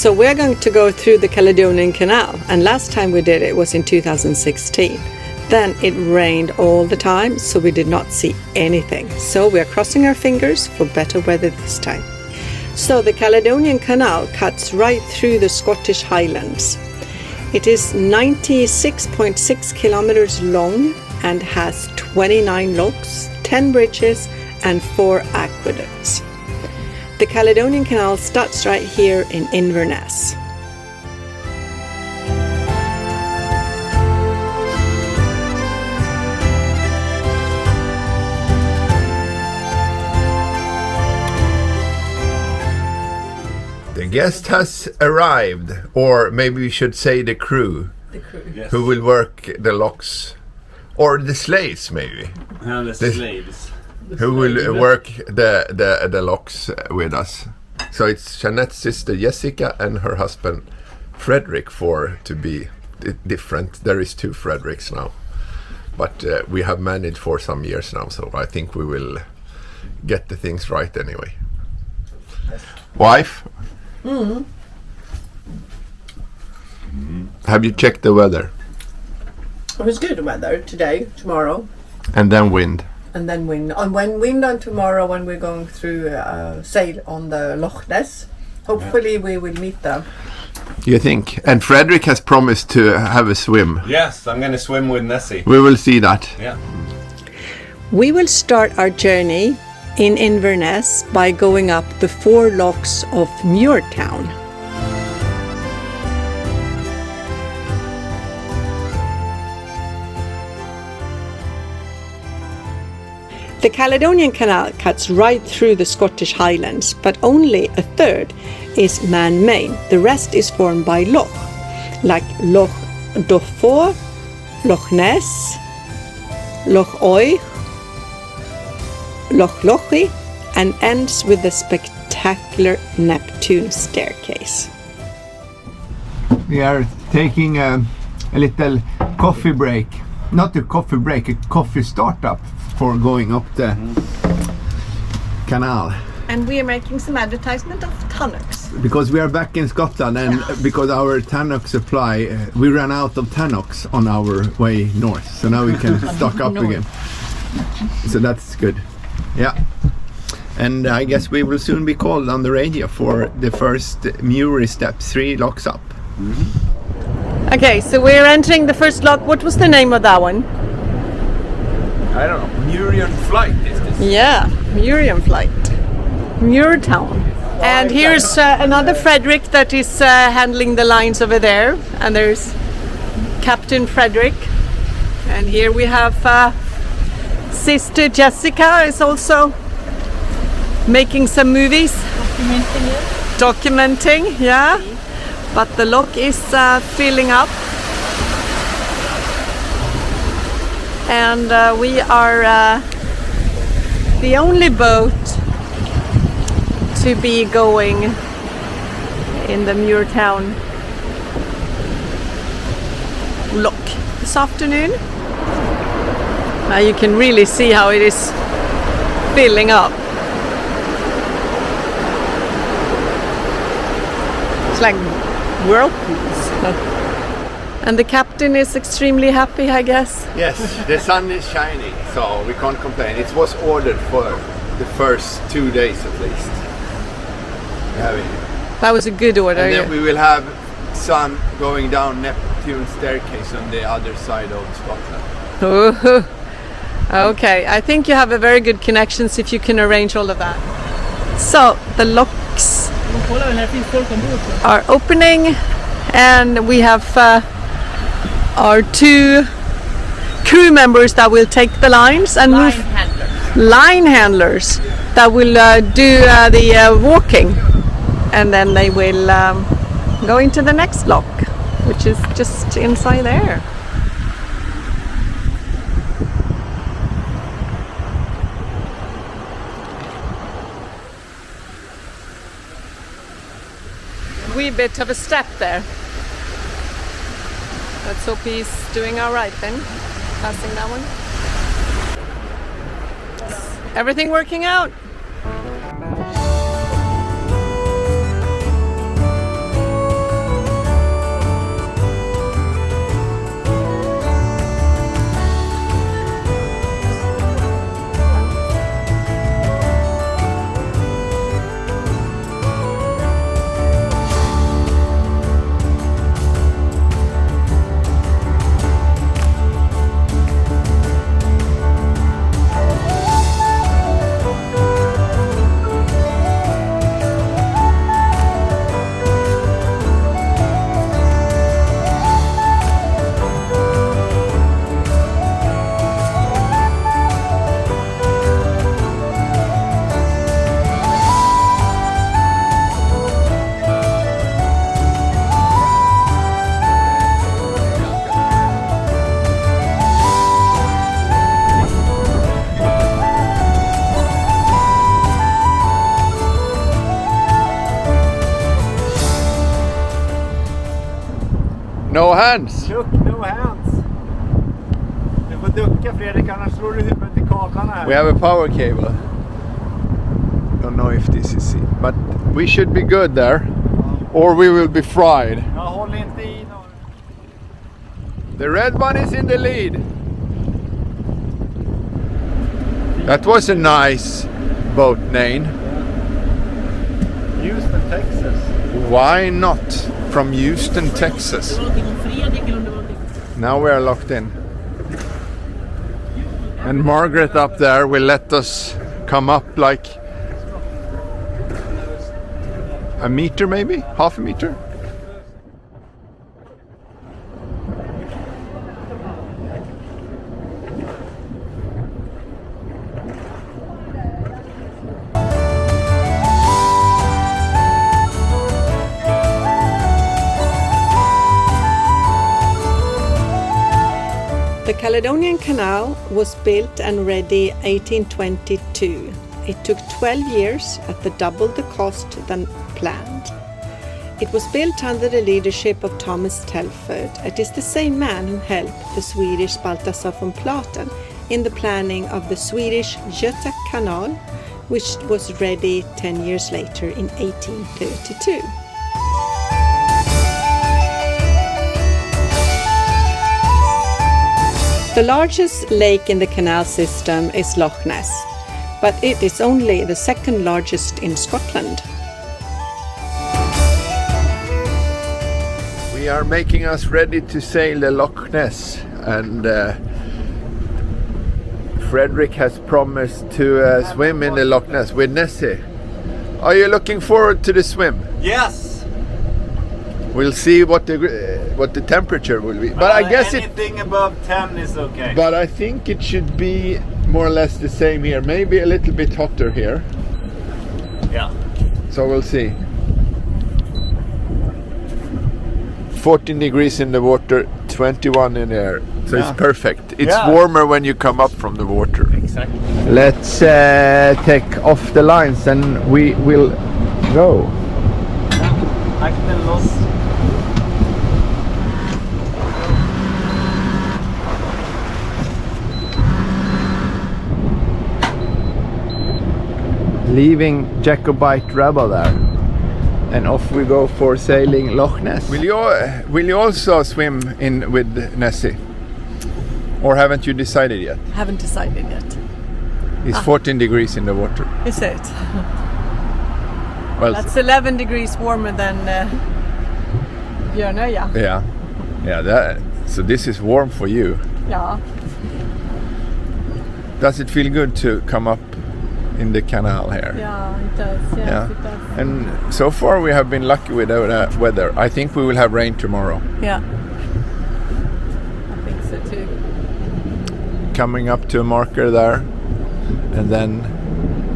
So we're going to go through the Caledonian Canal, and last time we did it was in 2016. Then it rained all the time, so we did not see anything. So we are crossing our fingers for better weather this time. So the Caledonian Canal cuts right through the Scottish Highlands. It is 96.6 kilometers long and has 29 locks, 10 bridges and 4 aqueducts. The Caledonian Canal starts right here in Inverness. The guest has arrived, or maybe we should say the crew, Yes. who will work the locks, or the slaves maybe, The slaves. who will work the locks with us. So it's Jeanette's sister Jessica and her husband Fredrik, for to be different. There is 2 Fredriks now, but we have managed for some years now, so I think we will get the things right anyway. Wife? Have you checked the weather? It was good weather today, tomorrow, And then wind. and then wind. Wind on tomorrow when we're going through sail on the Loch Ness. Hopefully we will meet them. You think? And Fredrik has promised to have a swim. Yes, I'm going to swim with Nessie. We will see that. Yeah. We will start our journey in Inverness by going up the 4 locks of Muirtown. The Caledonian Canal cuts right through the Scottish Highlands, but only a third is man-made. The rest is formed by loch, like Loch Duffo, Loch Ness, Loch Oy, Loch Lochy, and ends with the spectacular Neptune staircase. We are taking a little coffee break. Not a coffee break, a coffee startup for going up the canal. And we are making some advertisement of Tannocks. Because we are back in Scotland and because our Tannock supply, we ran out of Tannocks on our way north. So now we can stock up again. So that's good. Yeah. And I guess we will soon be called on the radio for the first Muir step, 3 locks up. Okay, so we're entering the first lock. What was the name of that one? I don't know. Murian flight is this? Yeah, Murian Flight. Muirtown. And here's another Fredrik that is handling the lines over there. And there's Captain Fredrik. And here we have Sister Jessica is also making some movies. Documenting, yeah. But the lock is filling up. And we are the only boat to be going in the Muirtown lock this afternoon. Now you can really see how it is filling up. It's like whirlpools. And the captain is extremely happy, I guess. Yes, the sun is shining, so we can't complain. It was ordered for the first 2 days at least. That was a good order. And then we will have sun going down Neptune staircase on the other side of Scotland. Oh, okay, I think you have a very good connections if you can arrange all of that. So the locks are opening, and we have our 2 crew members that will take the lines and line handlers that will do the walking, and then they will go into the next lock, which is just inside there. Wee bit of a step there. Let's hope he's doing all right then, passing that one. Everything working out? No hands. Duck, no hands. Du får ducka Fredrik, annars slår du huvudet i kablarna här. We have a power cable. Don't know if this is it, but we should be good there, or we will be fried. Jag håller inte i någon. The red one is in the lead. That was a nice boat name. Houston, Texas. Why not? From Houston, Texas. Now we are locked in. And Margaret up there will let us come up like a meter, maybe? Half a meter? The Caledonian Canal was built and ready 1822. It took 12 years at the double the cost than planned. It was built under the leadership of Thomas Telford. It is the same man who helped the Swedish Balthasar von Platen in the planning of the Swedish Göta Canal, which was ready 10 years later in 1832. The largest lake in the canal system is Loch Ness, but it is only the second largest in Scotland. We are making us ready to sail the Loch Ness, and Fredrik has promised to swim in the Loch Ness with Nessie. Are you looking forward to the swim? Yes! We'll see what the temperature will be. But I guess anything above 10 is okay. But I think it should be more or less the same here. Maybe a little bit hotter here. Yeah. So we'll see. 14 degrees in the water, 21 in the air. So it's perfect. It's warmer when you come up from the water. Exactly. Let's take off the lines and we will go. Akten loss. Leaving Jacobite Rebel there, and off we go for sailing Loch Ness. Will you also swim in with Nessie, or haven't you decided yet? Haven't decided yet. It's 14 degrees in the water. Is it? Well, That's 11 degrees warmer than Björnöja. yeah. So this is warm for you. Yeah. Does it feel good to come up in the canal here? Yeah, it does. Yes, Yeah. it does. And so far we have been lucky with the weather. I think we will have rain tomorrow. Yeah. I think so too. Coming up to a marker there, and then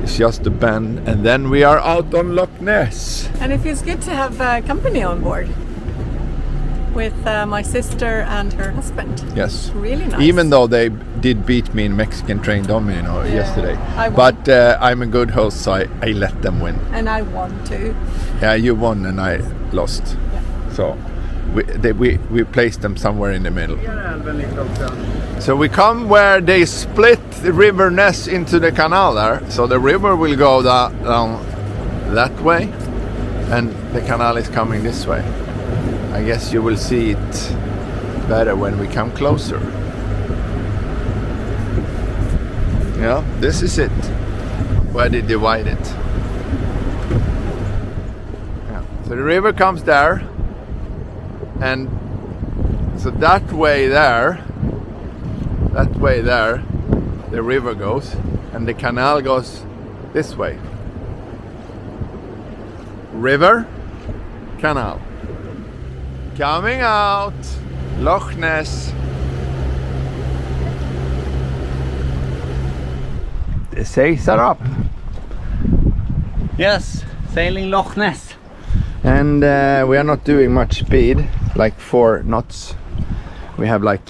it's just a bend, and then we are out on Loch Ness. And it feels good to have company on board with my sister and her husband. Yes. Really nice. Even though they did beat me in Mexican train domino yesterday. I won. But I'm a good host, so I let them win. And I won too. Yeah, you won and I lost. Yeah. So we placed them somewhere in the middle. So we come where they split the River Ness into the canal there. So the river will go down that way, and the canal is coming this way. I guess you will see it better when we come closer. Yeah, this is it, where they divide it. Yeah. So the river comes there, and so that way there, the river goes, and the canal goes this way. River, canal. Coming out, Loch Ness. The sails are up. Yes, sailing Loch Ness. And we are not doing much speed, like 4 knots. We have like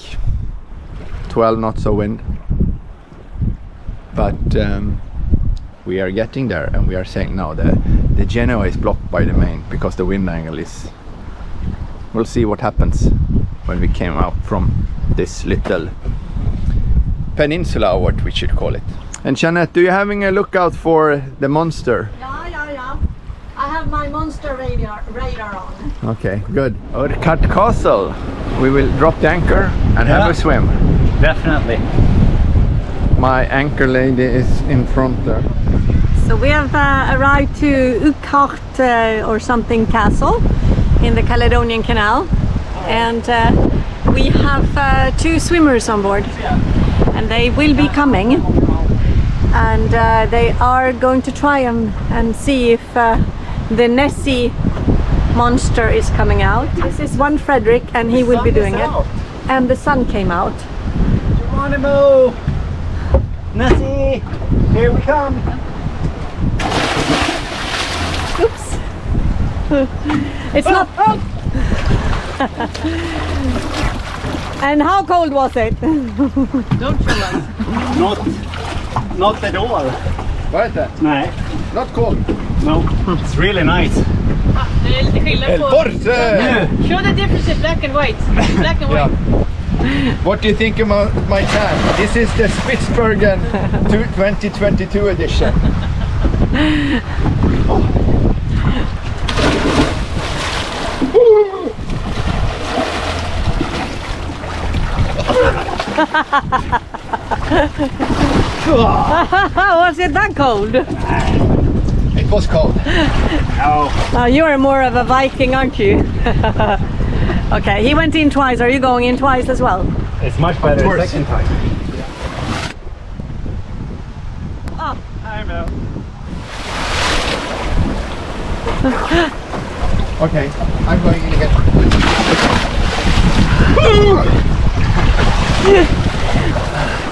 12 knots of wind. But we are getting there, and we are saying now the Genoa is blocked by the main because the wind angle is we'll see what happens when we came out from this little peninsula, or what we should call it. And Jeanette, do you having a lookout for the monster? Yeah. I have my monster radar on. Okay, good. Orkat Castle. We will drop the anchor and have a swim. Definitely. My anchor lady is in front there. So we have arrived to Orkat or something castle in the Caledonian Canal, and we have 2 swimmers on board, and they will be coming, and they are going to try and see if the Nessie monster is coming out. This is one Fredrik, and he will be doing it. And the sun came out. Geronimo! Nessie! Here we come! Oops. It's not. And how cold was it? Don't show us. Not at all. Vad är det? Nej. Not cold. No, it's really nice. Det är lite skillnad på... Show the difference in black and white. Black and white. What do you think about my tan? This is the Spitsbergen 2022 edition. Was it that cold? It was cold. No. You are more of a Viking, aren't you? Okay, he went in twice. Are you going in twice as well? It's much better the second time. Oh. I know. Okay, I'm going in again.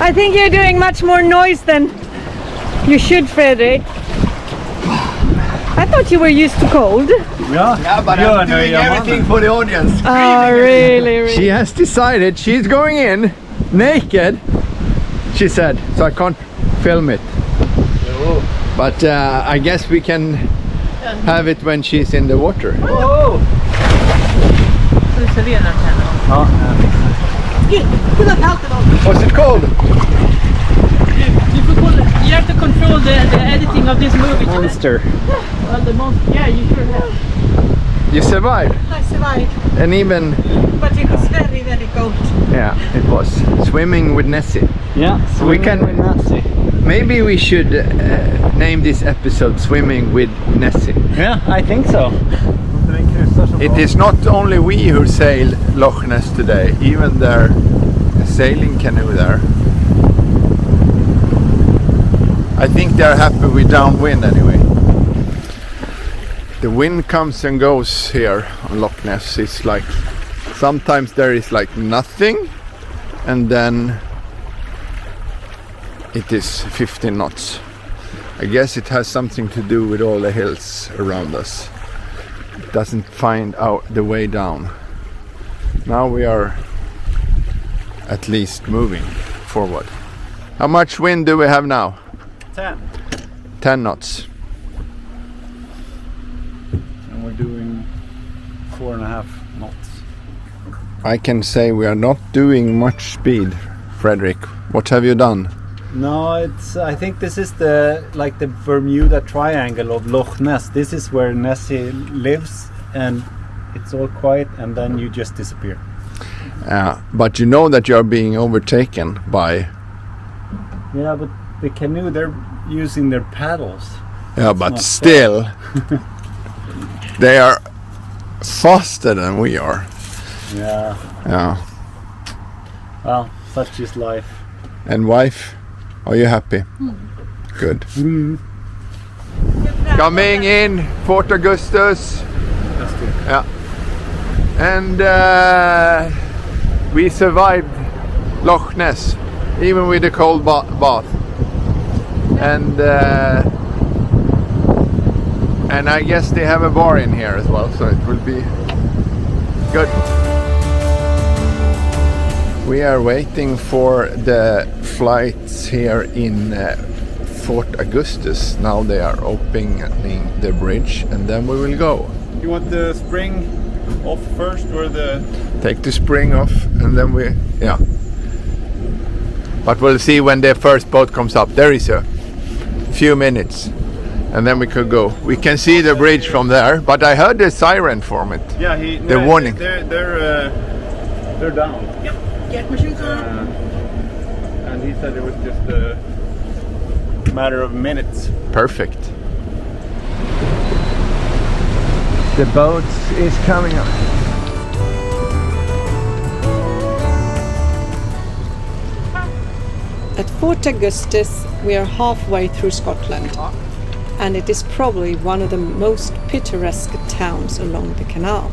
I think you're doing much more noise than you should, Fredrik. I thought you were used to cold. Yeah, but I'm doing everything for the audience. Oh, really? She has decided she's going in naked, she said, so I can't film it. But I guess we can have it when she's in the water. Oh! Was it cold? You have to control the editing of this movie. Monster. Well, the monster. Yeah, you sure have. You survived, I survived, and even but it was very, very cold. yeah, it was swimming with Nessie. Yeah, So we can- with Nessie. Maybe we should name this episode "Swimming with Nessie." Yeah, I think so. It is not only we who sail Loch Ness today, even their sailing canoe there. I think they're happy with downwind anyway. The wind comes and goes here on Loch Ness. It's like sometimes there is like nothing, and then it is 15 knots. I guess it has something to do with all the hills around us. It doesn't find out the way down. Now we are at least moving forward. How much wind do we have now? 10. 10 knots. And we're doing 4.5 knots. I can say we are not doing much speed. Fredrik, what have you done? No, it's. I think this is the Bermuda Triangle of Loch Ness. This is where Nessie lives, and it's all quiet, and then you just disappear. But you know that you are being overtaken by... Yeah, but the canoe, they're using their paddles. Yeah, It's but not still, they are faster than we are. Yeah. Yeah. Well, such is life. And wife, are you happy? Good. Coming in, Fort Augustus. That's good. Yeah. And we survived Loch Ness, even with a cold bath. And I guess they have a bar in here as well, so it will be good. We are waiting for the flights here in Fort Augustus. Now they are opening the bridge, and then we will go. You want the spring off first or the... Take the spring off and then yeah. But we'll see when the first boat comes up. There is a few minutes and then we could go. We can see the bridge from there, but I heard the siren from it. Yeah, the warning. They're down. Yep. Get machine And he said it was just a matter of minutes. Perfect. The boat is coming up. At Fort Augustus, we are halfway through Scotland, and it is probably one of the most picturesque towns along the canal.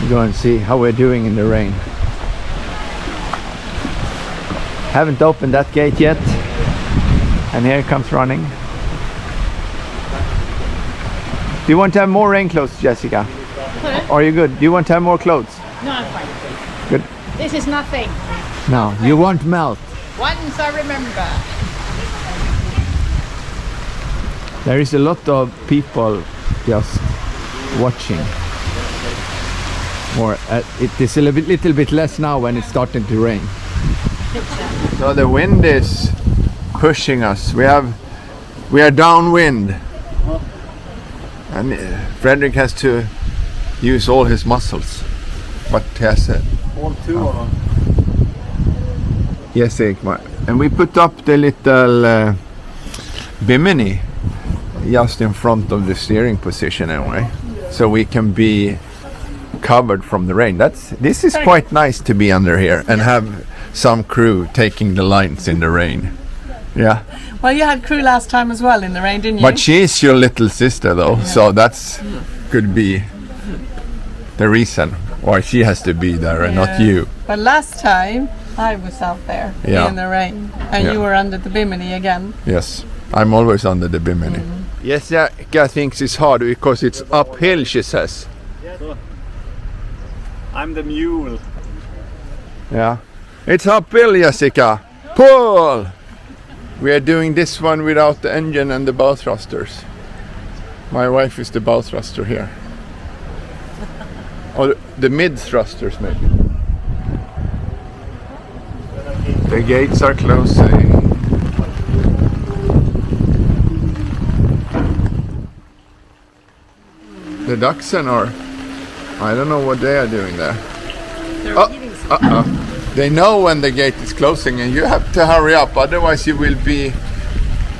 Go and see how we're doing in the rain. Haven't opened that gate yet, and here it comes running. Do you want to have more rain clothes, Jessica? Huh? Are you good? Do you want to have more clothes? No, I'm fine. Good. This is nothing. No, you won't melt. Once I remember. There is a lot of people just watching. Or it is a little bit less now when it's starting to rain. So the wind is pushing us. We are downwind, and Fredrik has to use all his muscles. But he has All two of them. yes, Ekmar. And we put up the little bimini just in front of the steering position anyway, so we can be covered from the rain. This is quite nice to be under here and have some crew taking the lines in the rain. Yeah. Well, you had crew last time as well in the rain, didn't you? But she's your little sister though, so that's could be the reason why she has to be there and not you. But last time I was out there in the rain, and you were under the bimini again. Yes, I'm always under the bimini. Yes, Jessica thinks it's hard because it's uphill, she says. I'm the mule. Yeah. It's uphill, Jessica. Pull! We are doing this one without the engine and the bow thrusters. My wife is the bow thruster here. Or the mid thrusters maybe. The gates are closing. The Dachshund are, I don't know what they are doing there. They know when the gate is closing and you have to hurry up, otherwise you will be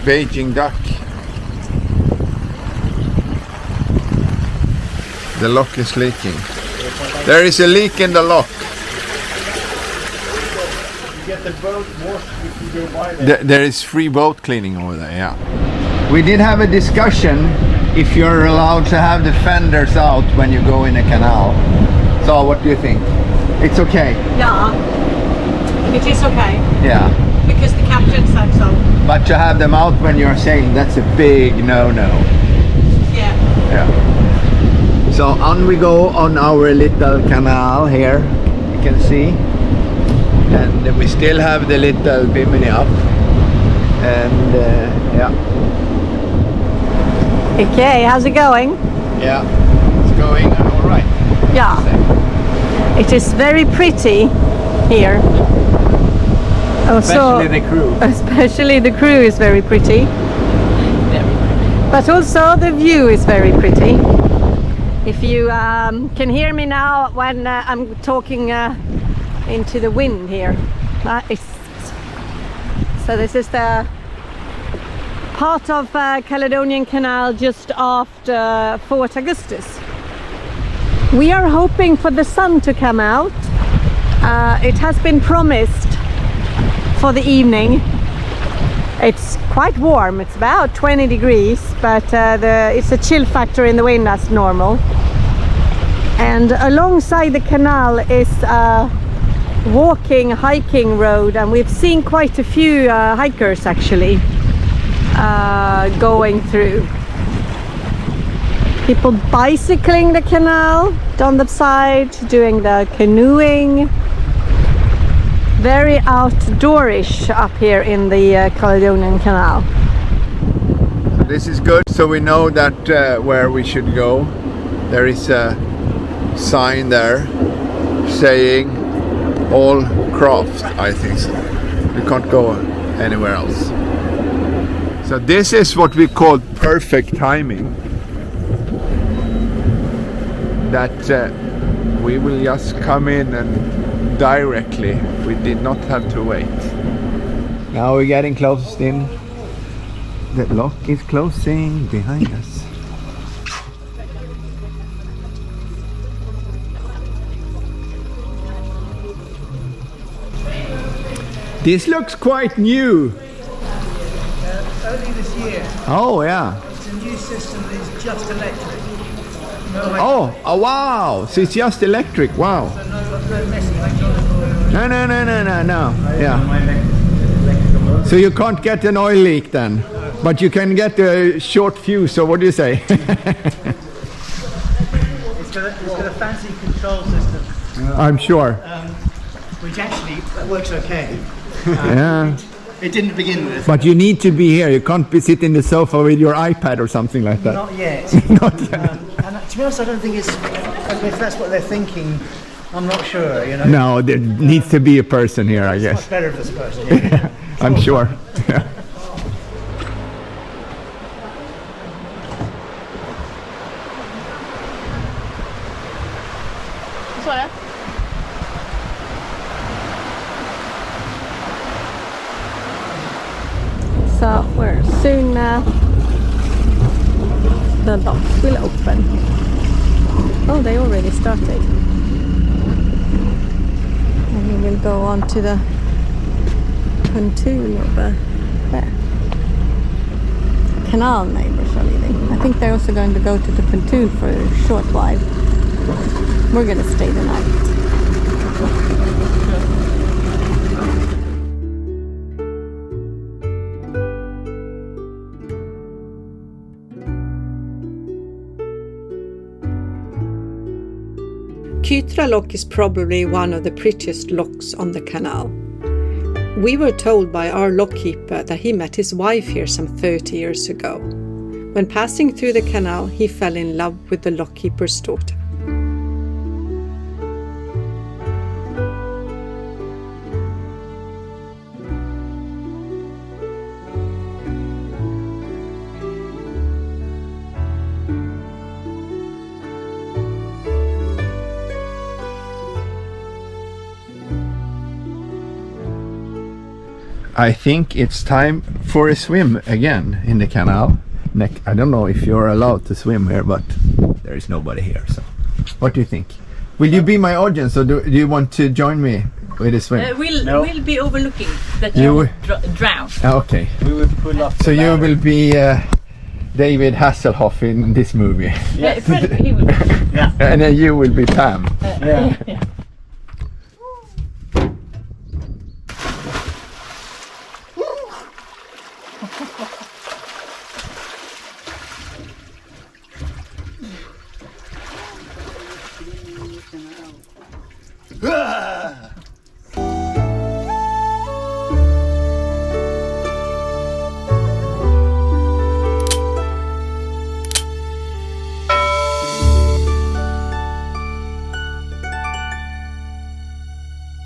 Beijing duck. The lock is leaking. There is a leak in the lock. You get the boat washed if you go by there. There is free boat cleaning over there, yeah. We did have a discussion if you're allowed to have the fenders out when you go in a canal. So what do you think? It's okay? Yeah, it is okay. Yeah. Because the captain said so. But to have them out when you're sailing, that's a big no-no. Yeah. Yeah. So on we go on our little canal here, you can see. And we still have the little bimini up. And yeah. Okay, how's it going? Yeah, it's going all right. Yeah. It is very pretty here. Also, Especially the crew. Especially the crew is very pretty. But also the view is very pretty. If you can hear me now when I'm talking into the wind here. So this is the part of Caledonian Canal just after Fort Augustus. We are hoping for the sun to come out. It has been promised for the evening. It's quite warm, it's about 20 degrees, but it's a chill factor in the wind as normal. And alongside the canal is a hiking road, and we've seen quite a few hikers actually. going through. People bicycling the canal down the side, doing the canoeing. Very outdoorish up here in the Caledonian Canal. This is good, so we know that where we should go. There is a sign there saying all craft, I think so. You can't go anywhere else. So this is what we call perfect timing. That we will just come in and directly, we did not have to wait. Now we're getting close in. The lock is closing behind us. This looks quite new. Only this year. Oh yeah. It's a new system that is just electric. Oh wow! So it's just electric. Wow. So no messing electronic. No. Yeah. So you can't get an oil leak then, but you can get a short fuse. So what do you say? It's got a fancy control system. I'm sure. Which actually works okay. Yeah. It didn't begin with. But you need to be here. You can't be sitting in the sofa with your iPad or something like that. Not yet. Not yet. And to be honest, I don't think it's. If that's what they're thinking, I'm not sure. You know. No, there needs to be a person here, I It's guess. much better if there's a person here. I'm sure. Yeah. So we're soon the locks will open. Oh, they already started. And we will go on to the pontoon over there. Canal neighbors are leaving. I think they're also going to go to the pontoon for a short while. We're going to stay the night. Kytra Lock is probably one of the prettiest locks on the canal. We were told by our lockkeeper that he met his wife here some 30 years ago. When passing through the canal, he fell in love with the lockkeeper's daughter. I think it's time for a swim again in the canal. I don't know if you're allowed to swim here, but there is nobody here. So, what do you think? Will you be my audience, or do you want to join me with a swim? We'll be overlooking that You you drown. Okay. We will pull up. So you will be David Hasselhoff in this movie. Yeah, Fred, he will. Yeah. And then you will be Pam. Yeah. Yeah.